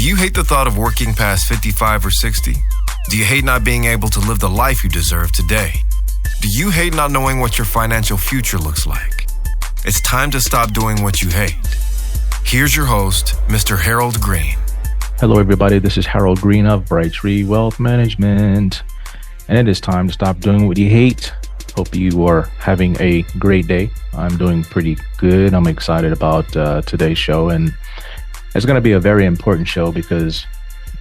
Do you hate the thought of working past 55 or 60? Do you hate not being able to live the life you deserve today? Do you hate not knowing what your financial future looks like? It's time to stop doing what you hate. Here's your host, Mr. Harold Green. Hello, everybody. This is Harold Green of Bright Tree Wealth Management. And it is time to stop doing what you hate. Hope you are having a great day. I'm doing pretty good. I'm excited about today's show. And it's going to be a very important show because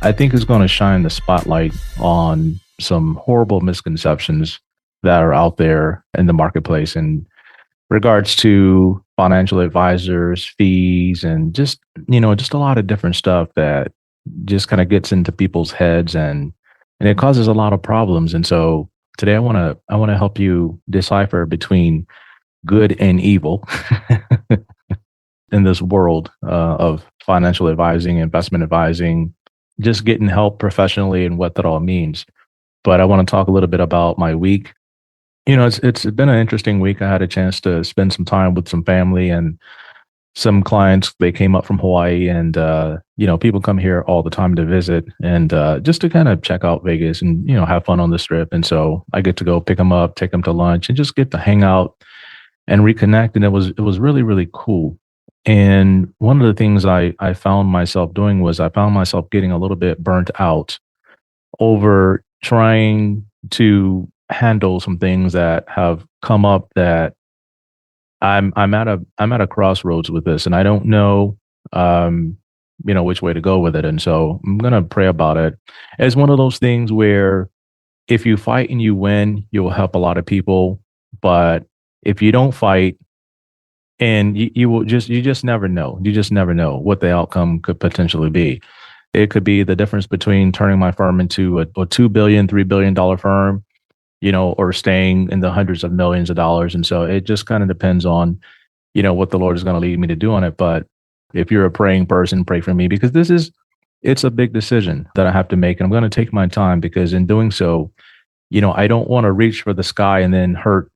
I think it's going to shine the spotlight on some horrible misconceptions that are out there in the marketplace in regards to financial advisors, fees, and just a lot of different stuff that just kind of gets into people's heads and it causes a lot of problems. And so today I want to help you decipher between good and evil in this world of financial advising, investment advising, just getting help professionally and what that all means. But I want to talk a little bit about my week. It's been an interesting week. I had a chance to spend some time with some family and some clients. They came up from Hawaii, and people come here all the time to visit and just to kind of check out Vegas and have fun on the Strip. And so I get to go pick them up, take them to lunch, and just get to hang out and reconnect. And it was really, really cool. And one of the things I found myself doing was I found myself getting a little bit burnt out over trying to handle some things that have come up that I'm at a crossroads with this, and I don't know which way to go with it. And so I'm gonna pray about it. It's one of those things where if you fight and you win, you'll help a lot of people. But if you don't fight, and you just never know. You just never know what the outcome could potentially be. It could be the difference between turning my firm into a $2 billion, $3 billion firm, or staying in the hundreds of millions of dollars. And so it just kind of depends on, what the Lord is going to lead me to do on it. But if you're a praying person, pray for me, because it's a big decision that I have to make. And I'm going to take my time, because in doing so, I don't want to reach for the sky and then hurting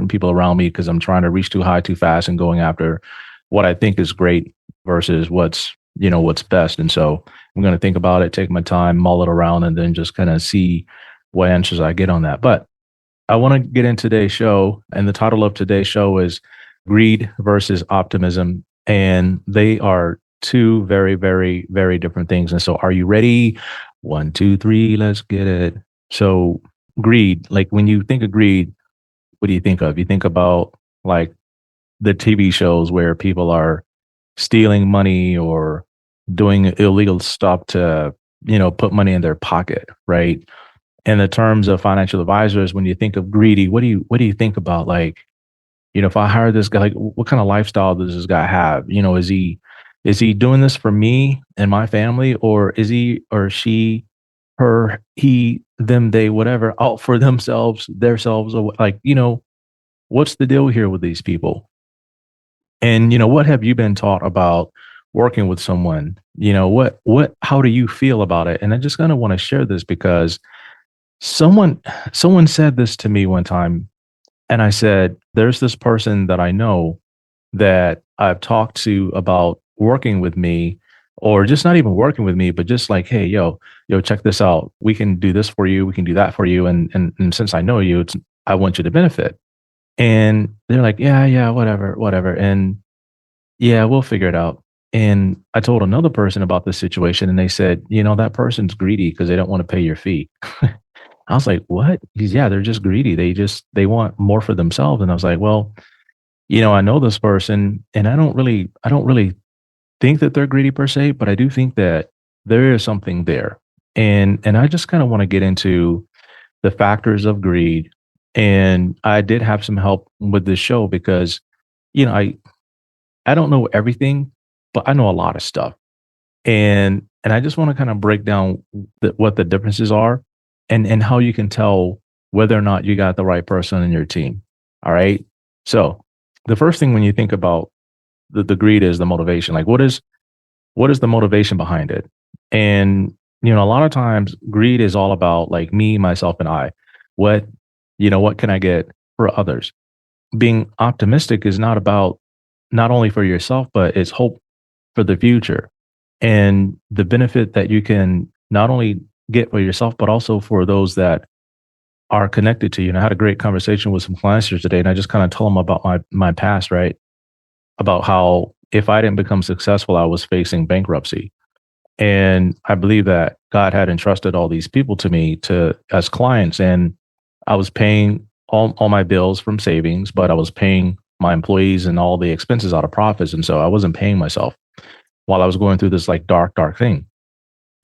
people around me because I'm trying to reach too high too fast and going after what I think is great versus what's best. And so I'm going to think about it, take my time, mull it around, and then just kind of see what answers I get on that. But I want to get into today's show, and the title of today's show is Greed versus Optimism. And they are two very, very, very different things. And so are you ready? 1, 2, 3, let's get it. So greed, like when you think of greed, what do you think of? You think about like the TV shows where people are stealing money or doing illegal stuff to, put money in their pocket, right? In the terms of financial advisors, when you think of greedy, what do you think about? Like, if I hire this guy, like what kind of lifestyle does this guy have? Is he doing this for me and my family, or is he or she, her, he, them, they, whatever, out for themselves, or like, what's the deal here with these people? And, what have you been taught about working with someone? How do you feel about it? And I just kind of want to share this because someone said this to me one time, and I said, there's this person that I know that I've talked to about working with me, or just not even working with me, but just like, hey, yo, check this out. We can do this for you. We can do that for you. And since I know you, I want you to benefit. And they're like, yeah, whatever. And yeah, we'll figure it out. And I told another person about this situation, and they said, that person's greedy because they don't want to pay your fee. I was like, what? Yeah, they're just greedy. They want more for themselves. And I was like, well, I know this person, and I don't really think that they're greedy per se, but I do think that there is something there. And I just kind of want to get into the factors of greed. And I did have some help with this show because, I don't know everything, but I know a lot of stuff. And I just want to kind of break down what the differences are and how you can tell whether or not you got the right person in your team. All right. So the first thing when you think about the greed is the motivation. Like what is the motivation behind it? And, a lot of times greed is all about like me, myself, and I. What can I get for others? Being optimistic is not about not only for yourself, but it's hope for the future. and the benefit that you can not only get for yourself, but also for those that are connected to you. And I had a great conversation with some clients here today, and I just kind of told them about my past, right? About how if I didn't become successful, I was facing bankruptcy. And I believe that God had entrusted all these people to me to as clients, and I was paying all my bills from savings, but I was paying my employees and all the expenses out of profits. And so I wasn't paying myself while I was going through this like dark thing.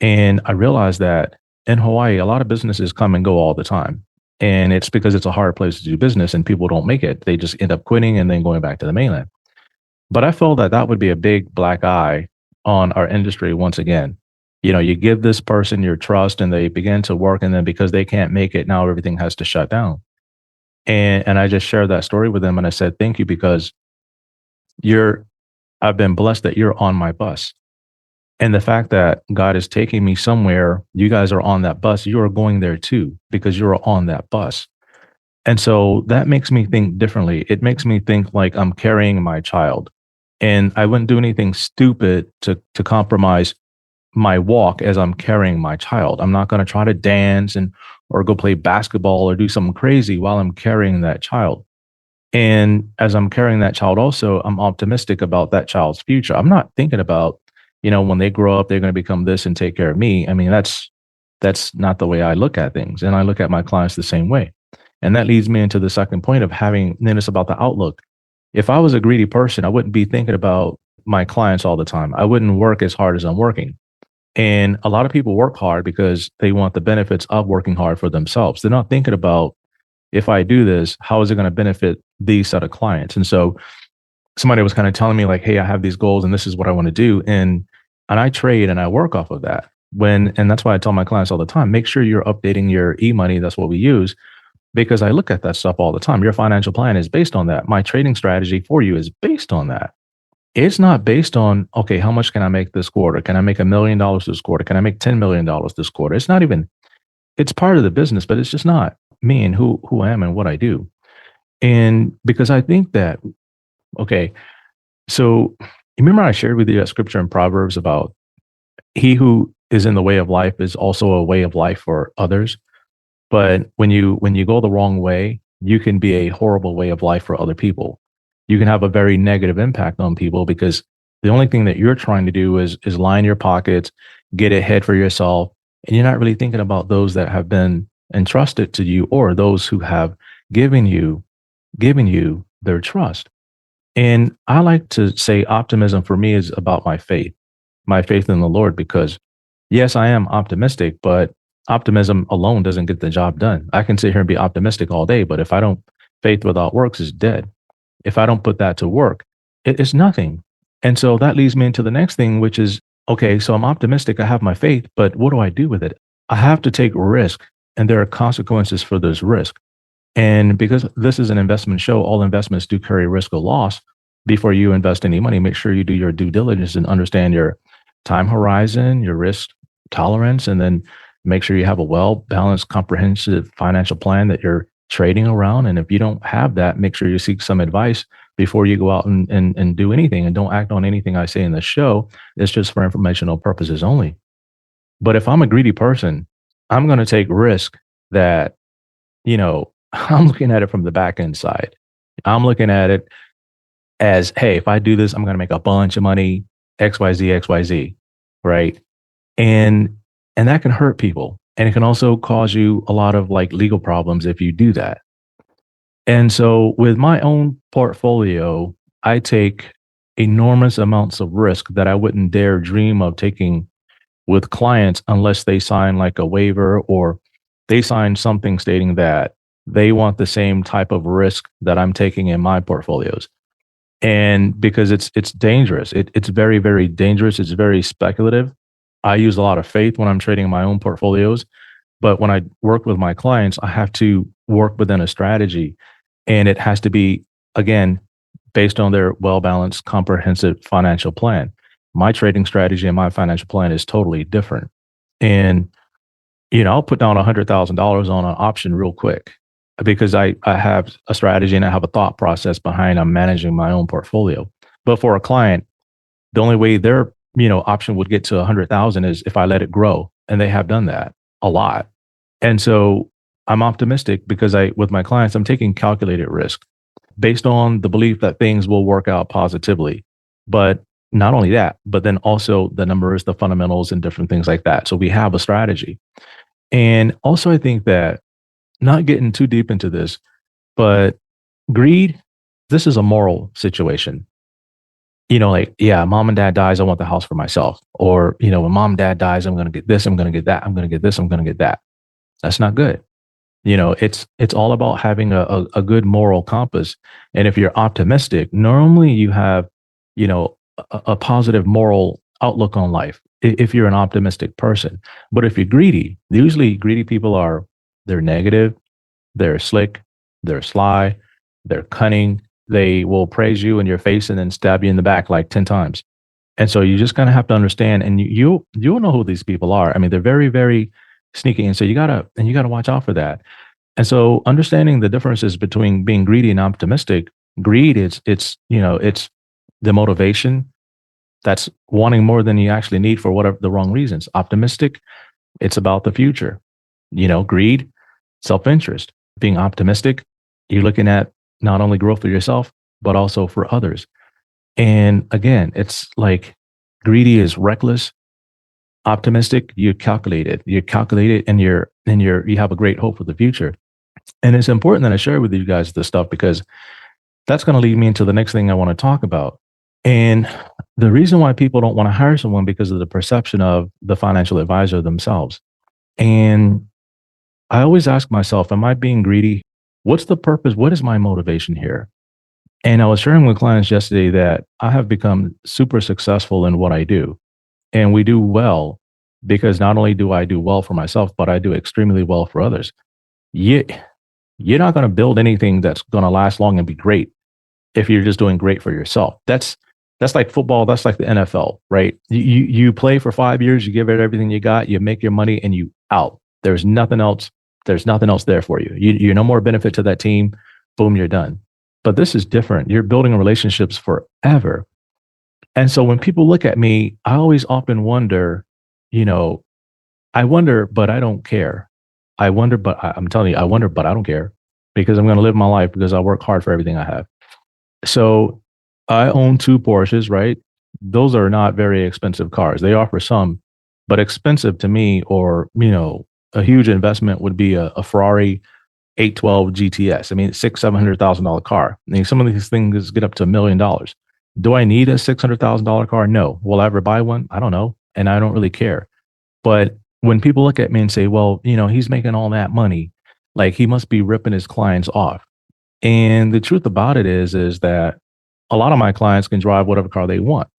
And I realized that in Hawaii, a lot of businesses come and go all the time. And it's because it's a hard place to do business and people don't make it. They just end up quitting and then going back to the mainland. But I felt that that would be a big black eye on our industry once again. You know, you give this person your trust and they begin to work, and then because they can't make it, now everything has to shut down. And I just shared that story with them and I said, thank you, because you're I've been blessed that you're on my bus. And the fact that God is taking me somewhere, you guys are on that bus, you are going there too, because you're on that bus. And so that makes me think differently. It makes me think like I'm carrying my child. And I wouldn't do anything stupid to compromise my walk as I'm carrying my child. I'm not going to try to dance and or go play basketball or do something crazy while I'm carrying that child. And as I'm carrying that child also, I'm optimistic about that child's future. I'm not thinking about, you know, when they grow up, they're going to become this and take care of me. I mean, that's not the way I look at things. And I look at my clients the same way. And that leads me into the second point of having, then it's about the outlook. If I was a greedy person, I wouldn't be thinking about my clients all the time. I wouldn't work as hard as I'm working. And a lot of people work hard because they want the benefits of working hard for themselves. They're not thinking about, if I do this, how is it going to benefit these set of clients? And so somebody was kind of telling me like, hey, I have these goals and this is what I want to do. And I trade and I work off of that. And that's why I tell my clients all the time, make sure you're updating your e-money. That's what we use, because I look at that stuff all the time. Your financial plan is based on that. My trading strategy for you is based on that. It's not based on, okay, how much can I make this quarter? Can I make $1 million this quarter? Can I make $10 million this quarter? It's not even, it's part of the business, but it's just not me and who I am and what I do. And because I think that, okay, so you remember I shared with you that scripture in Proverbs about he who is in the way of life is also a way of life for others. But when you go the wrong way, you can be a horrible way of life for other people. You can have a very negative impact on people because the only thing that you're trying to do is line your pockets, get ahead for yourself, and you're not really thinking about those that have been entrusted to you or those who have given you their trust. And I like to say optimism for me is about my faith in the Lord, because yes, I am optimistic, but optimism alone doesn't get the job done. I can sit here and be optimistic all day, but if I don't, faith without works is dead. If I don't put that to work, it is nothing. And so that leads me into the next thing, which is, okay, so I'm optimistic, I have my faith, but what do I do with it? I have to take risk, and there are consequences for this risk. And because this is an investment show, all investments do carry risk of loss. Before you invest any money, make sure you do your due diligence and understand your time horizon, your risk tolerance, and then make sure you have a well-balanced, comprehensive financial plan that you're trading around. And if you don't have that, make sure you seek some advice before you go out and do anything. And don't act on anything I say in the show. It's just for informational purposes only. But if I'm a greedy person, I'm going to take risk that, you know, I'm looking at it from the back end side. I'm looking at it as, hey, if I do this, I'm going to make a bunch of money, XYZ, XYZ, right? And that can hurt people. And it can also cause you a lot of like legal problems if you do that. And so with my own portfolio, I take enormous amounts of risk that I wouldn't dare dream of taking with clients unless they sign like a waiver or they sign something stating that they want the same type of risk that I'm taking in my portfolios. And because it's dangerous, it's very, very dangerous. It's very speculative. I use a lot of faith when I'm trading my own portfolios, but when I work with my clients, I have to work within a strategy, and it has to be, again, based on their well-balanced, comprehensive financial plan. My trading strategy and my financial plan is totally different. And, you know, I'll put down $100,000 on an option real quick because I have a strategy and I have a thought process behind I'm managing my own portfolio. But for a client, the only way they're option would get to 100,000 is if I let it grow. And they have done that a lot. And so I'm optimistic because with my clients, I'm taking calculated risk based on the belief that things will work out positively. But not only that, but then also the numbers, the fundamentals, and different things like that. So we have a strategy. And also, I think that not getting too deep into this, but greed, this is a moral situation. Like, yeah, mom and dad dies, I want the house for myself. Or, when mom and dad dies, I'm going to get this, I'm going to get that, I'm going to get this, I'm going to get that. That's not good. It's all about having a good moral compass. And if you're optimistic, normally you have, a positive moral outlook on life if you're an optimistic person. But if you're greedy, usually greedy people they're negative, they're slick, they're sly, they're cunning. They will praise you in your face and then stab you in the back like 10 times. And so you just kind of have to understand, and you'll know who these people are. I mean, they're very, very sneaky. And so you gotta watch out for that. And so understanding the differences between being greedy and optimistic, greed it's the motivation that's wanting more than you actually need for whatever the wrong reasons. Optimistic, it's about the future. Greed, self-interest. Being optimistic, you're looking at not only growth for yourself, but also for others. And again, it's like greedy is reckless. Optimistic, you calculate it. And you have a great hope for the future. And it's important that I share with you guys this stuff because that's going to lead me into the next thing I want to talk about. And the reason why people don't want to hire someone because of the perception of the financial advisor themselves. And I always ask myself, am I being greedy? What's the purpose? What is my motivation here? And I was sharing with clients yesterday that I have become super successful in what I do. And we do well because not only do I do well for myself, but I do extremely well for others. You're not going to build anything that's going to last long and be great if you're just doing great for yourself. That's like football. That's like the NFL, right? You play for 5 years, you give it everything you got, you make your money, and you out. There's nothing else. There's nothing else there for you. You're no more benefit to that team. Boom, you're done. But this is different. You're building relationships forever. And so when people look at me, I always often wonder, I wonder, but I don't care. I wonder, but I'm telling you, I wonder, but I don't care because I'm going to live my life because I work hard for everything I have. So I own 2 Porsches, right? Those are not very expensive cars. They offer some, but expensive to me, or, a huge investment would be a Ferrari 812 GTS. I mean, $600,000-$700,000 car. I mean, some of these things get up to $1 million. Do I need a $600,000 car? No. Will I ever buy one? I don't know. And I don't really care. But when people look at me and say, well, he's making all that money, like he must be ripping his clients off. And the truth about it is that a lot of my clients can drive whatever car they want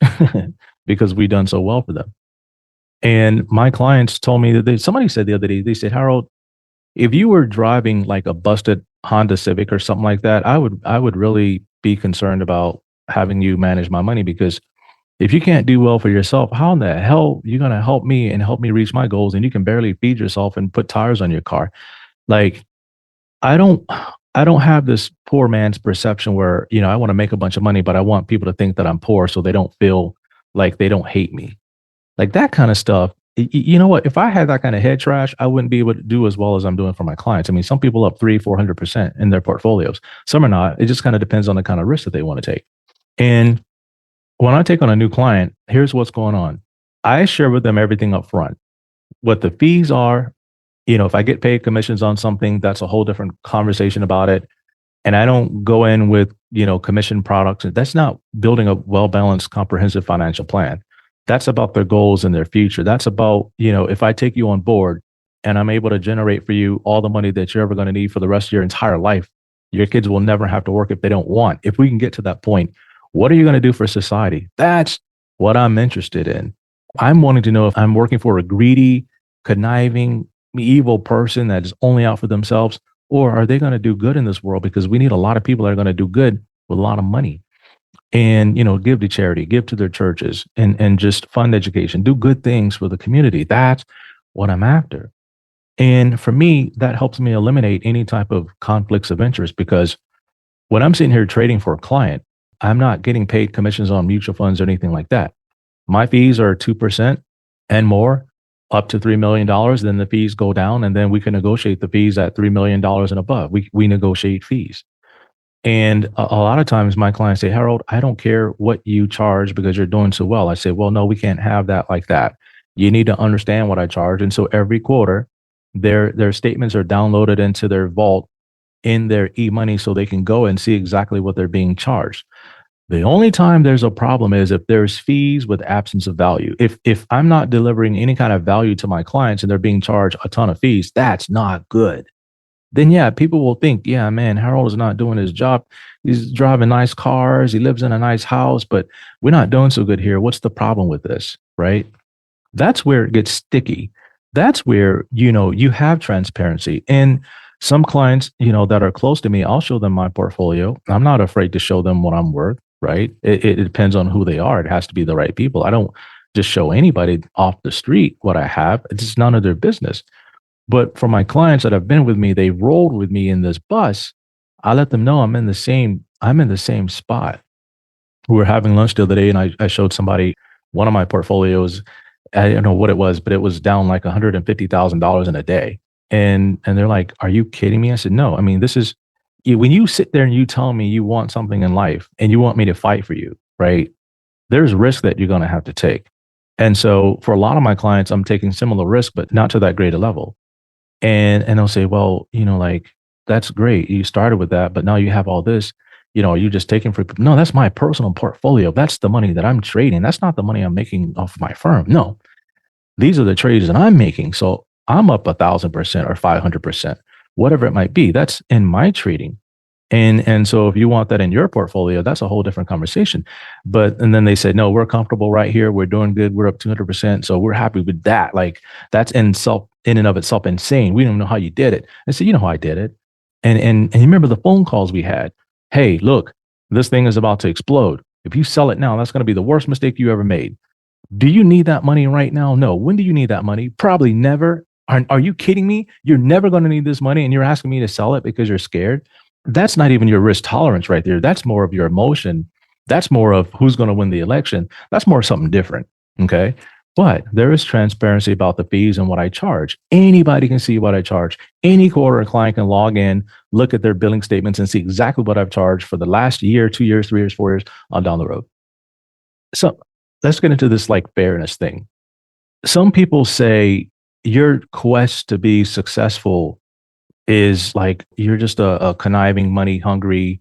because we've done so well for them. And my clients told me that somebody said the other day, they said, Harold, if you were driving like a busted Honda Civic or something like that, I would really be concerned about having you manage my money, because if you can't do well for yourself, how in the hell are you going to help me and help me reach my goals? And you can barely feed yourself and put tires on your car. Like, I don't have this poor man's perception where, I want to make a bunch of money, but I want people to think that I'm poor so they don't feel like they don't hate me. Like that kind of stuff. You know what? If I had that kind of head trash, I wouldn't be able to do as well as I'm doing for my clients. I mean, some people up 300-400% in their portfolios. Some are not. It just kind of depends on the kind of risk that they want to take. And when I take on a new client, here's what's going on. I share with them everything up front. What the fees are, if I get paid commissions on something, that's a whole different conversation about it. And I don't go in with, commission products. That's not building a well-balanced, comprehensive financial plan. That's about their goals and their future. That's about, if I take you on board and I'm able to generate for you all the money that you're ever going to need for the rest of your entire life, your kids will never have to work if they don't want. If we can get to that point, what are you going to do for society? That's what I'm interested in. I'm wanting to know if I'm working for a greedy, conniving, evil person that is only out for themselves, or are they going to do good in this world? Because we need a lot of people that are going to do good with a lot of money. And, give to charity, give to their churches, and just fund education, do good things for the community. That's what I'm after. And for me, that helps me eliminate any type of conflicts of interest, because when I'm sitting here trading for a client, I'm not getting paid commissions on mutual funds or anything like that. My fees are 2% and more, up to $3 million. Then the fees go down, and then we can negotiate the fees at $3 million and above. We negotiate fees. And a lot of times my clients say, Harold, I don't care what you charge because you're doing so well. I say, well, no, we can't have that like that. You need to understand what I charge. And so every quarter, their statements are downloaded into their vault in their e-money so they can go and see exactly what they're being charged. The only time there's a problem is if there's fees with absence of value. If I'm not delivering any kind of value to my clients and they're being charged a ton of fees, that's not good. Then yeah, people will think, yeah, man, Harold is not doing his job. He's driving nice cars, he lives in a nice house, but we're not doing so good here. What's the problem with this? Right? That's where it gets sticky. That's where, you have transparency. And some clients, that are close to me, I'll show them my portfolio. I'm not afraid to show them what I'm worth, right? It depends on who they are. It has to be the right people. I don't just show anybody off the street what I have. It's none of their business. But for my clients that have been with me, they rolled with me in this bus. I let them know I'm in the same spot. We were having lunch the other day, and I showed somebody one of my portfolios. I don't know what it was, but it was down like $150,000 in a day. And they're like, "Are you kidding me?" I said, "No. I mean, this is when you sit there and you tell me you want something in life and you want me to fight for you, right? There's risk that you're going to have to take." And so for a lot of my clients, I'm taking similar risk, but not to that great a level. And they'll say, well, like, that's great. You started with that, but now you have all this. You just taking for, no, that's my personal portfolio. That's the money that I'm trading. That's not the money I'm making off my firm. No, these are the trades that I'm making. So I'm up 1,000% or 500%, whatever it might be. That's in my trading. And so if you want that in your portfolio, that's a whole different conversation. And then they said, no, we're comfortable right here. We're doing good. We're up 200%. So we're happy with that. Like, that's in and of itself insane. We don't know how you did it. I said, you know how I did it. And you remember the phone calls we had. Hey, look, this thing is about to explode. If you sell it now, that's going to be the worst mistake you ever made. Do you need that money right now? No. When do you need that money? Probably never. Are you kidding me? You're never going to need this money, and you're asking me to sell it because you're scared? That's not even your risk tolerance right there. That's more of your emotion. That's more of who's going to win the election. That's more something different. Okay. But there is transparency about the fees and what I charge. Anybody can see what I charge. Any quarter, a client can log in, look at their billing statements, and see exactly what I've charged for the last year, 2 years, 3 years, 4 years on down the road. So let's get into this like fairness thing. Some people say your quest to be successful is like you're just a conniving, money hungry,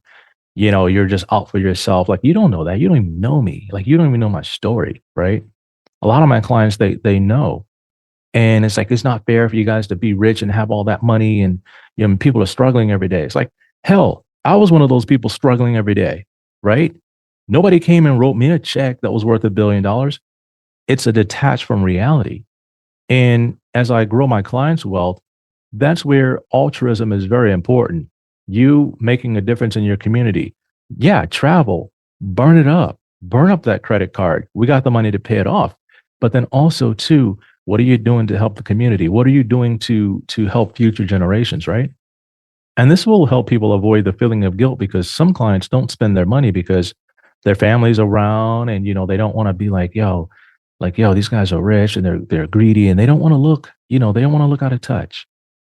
you're just out for yourself. Like, you don't know that. You don't even know me. Like, you don't even know my story, right? A lot of my clients, they know. And it's like, it's not fair for you guys to be rich and have all that money. And people are struggling every day. It's like, hell, I was one of those people struggling every day, right? Nobody came and wrote me a check that was worth $1 billion. It's a detached from reality. And as I grow my clients' wealth, that's where altruism is very important. You making a difference in your community. Yeah, travel, burn it up, burn up that credit card. We got the money to pay it off. But then also too, what are you doing to help the community? What are you doing to help future generations, right? And this will help people avoid the feeling of guilt, because some clients don't spend their money because their family's around, and they don't want to be like, yo, these guys are rich and they're greedy, and they don't want to look, they don't want to look out of touch.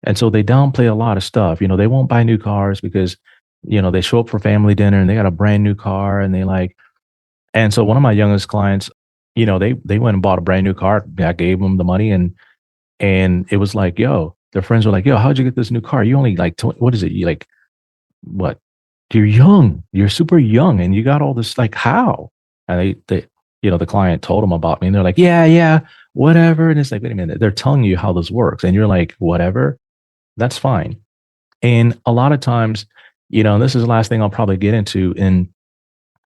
And so they downplay a lot of stuff. They won't buy new cars because, they show up for family dinner and they got a brand new car, and and so one of my youngest clients, they went and bought a brand new car. I gave them the money, and it was like, yo, their friends were like, yo, how'd you get this new car? You only like, what is it? You like, what? You're young. You're super young, and you got all this, like, how? And the client told them about me, and they're like, yeah, whatever. And it's like, wait a minute, they're telling you how this works, and you're like, whatever. That's fine. And a lot of times, this is the last thing I'll probably get into. And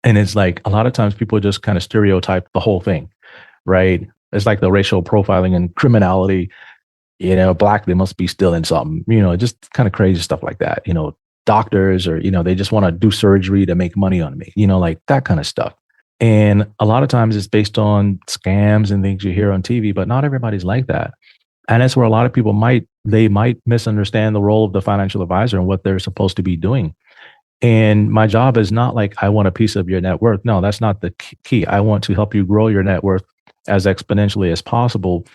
it's like, a lot of times people just kind of stereotype the whole thing, right? It's like the racial profiling and criminality, black, they must be stealing something, just kind of crazy stuff like that. Doctors, or, they just want to do surgery to make money on me, like that kind of stuff. And a lot of times it's based on scams and things you hear on TV, but not everybody's like that. And that's where a lot of people might misunderstand the role of the financial advisor and what they're supposed to be doing. And my job is not like, I want a piece of your net worth. No, that's not the key. I want to help you grow your net worth as exponentially as possible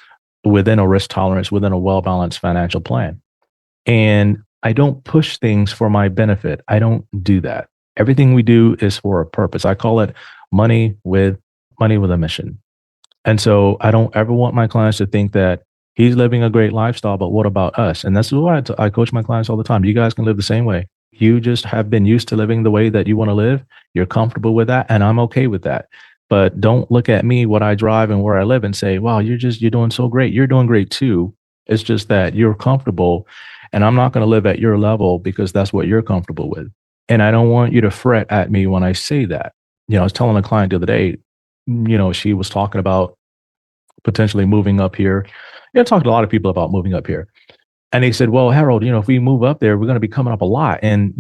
within a risk tolerance, within a well-balanced financial plan. And I don't push things for my benefit. I don't do that. Everything we do is for a purpose. I call it money with a mission. And so I don't ever want my clients to think that he's living a great lifestyle, but what about us? And that's why I coach my clients all the time. You guys can live the same way. You just have been used to living the way that you want to live. You're comfortable with that, and I'm okay with that. But don't look at me, what I drive and where I live, and say, wow, you're doing so great. You're doing great too. It's just that you're comfortable, and I'm not going to live at your level because that's what you're comfortable with. And I don't want you to fret at me when I say that. I was telling a client the other day, she was talking about potentially moving up here. I talked to a lot of people about moving up here. And they said, well, Harold, if we move up there, we're going to be coming up a lot. And,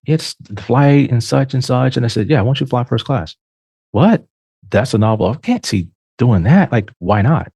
it's the flight and such and such. And I said, yeah, why don't you fly first class? What? That's a novel. I can't see doing that. Like, why not?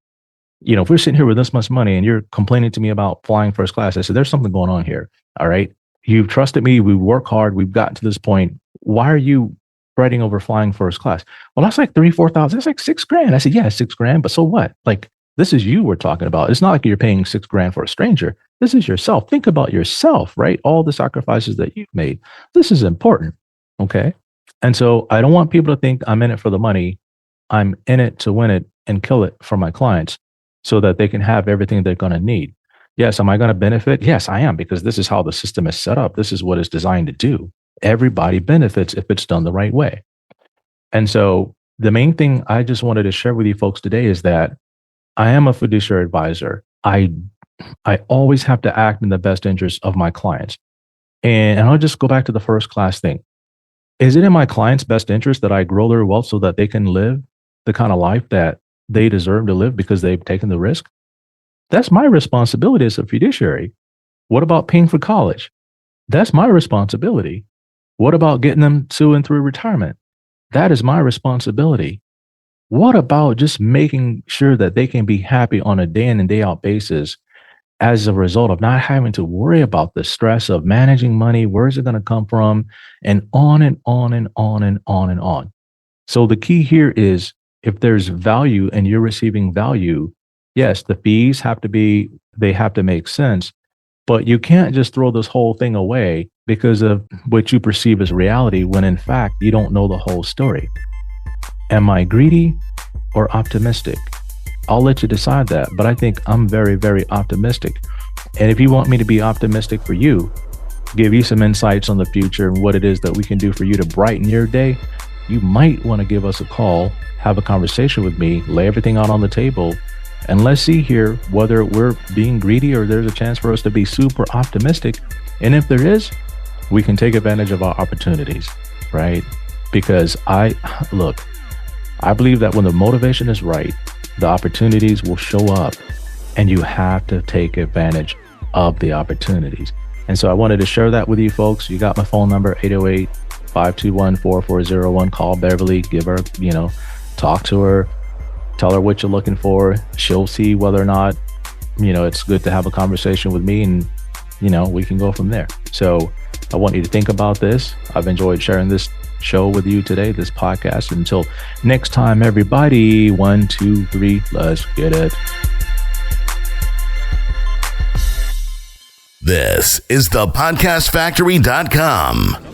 If we're sitting here with this much money and you're complaining to me about flying first class, I said, there's something going on here. All right. You've trusted me. We work hard. We've gotten to this point. Why are you fretting over flying first class? Well, that's like $3,000-$4,000. That's like $6,000. I said, yeah, $6,000. But so what? Like, this is you we're talking about. It's not like you're paying $6,000 for a stranger. This is yourself. Think about yourself, right? All the sacrifices that you've made. This is important. Okay. And so I don't want people to think I'm in it for the money. I'm in it to win it and kill it for my clients so that they can have everything they're going to need. Yes. Am I going to benefit? Yes, I am, because this is how the system is set up. This is what it's designed to do. Everybody benefits if it's done the right way. And so the main thing I just wanted to share with you folks today is that I am a fiduciary advisor. I always have to act in the best interest of my clients. And I'll just go back to the first class thing. Is it in my client's best interest that I grow their wealth so that they can live the kind of life that they deserve to live because they've taken the risk? That's my responsibility as a fiduciary. What about paying for college? That's my responsibility. What about getting them to and through retirement? That is my responsibility. What about just making sure that they can be happy on a day in and day out basis as a result of not having to worry about the stress of managing money? Where is it going to come from? And on and on and on and on and on. So the key here is, if there's value and you're receiving value, yes, the fees have to make sense, but you can't just throw this whole thing away because of what you perceive as reality when in fact you don't know the whole story. Am I greedy or optimistic? I'll let you decide that, but I think I'm very, very optimistic. And if you want me to be optimistic for you, give you some insights on the future and what it is that we can do for you to brighten your day, you might want to give us a call, have a conversation with me, lay everything out on the table, and let's see here whether we're being greedy or there's a chance for us to be super optimistic. And if there is, we can take advantage of our opportunities, right? Because I believe that when the motivation is right, the opportunities will show up, and you have to take advantage of the opportunities. And so I wanted to share that with you folks. You got my phone number, 808-521-4401. Call Beverly, give her, talk to her, tell her what you're looking for. She'll see whether or not, it's good to have a conversation with me, and, we can go from there. So I want you to think about this. I've enjoyed sharing this show with you today, this podcast. Until next time, everybody, 1, 2, 3, let's get it. This is thepodcastfactory.com.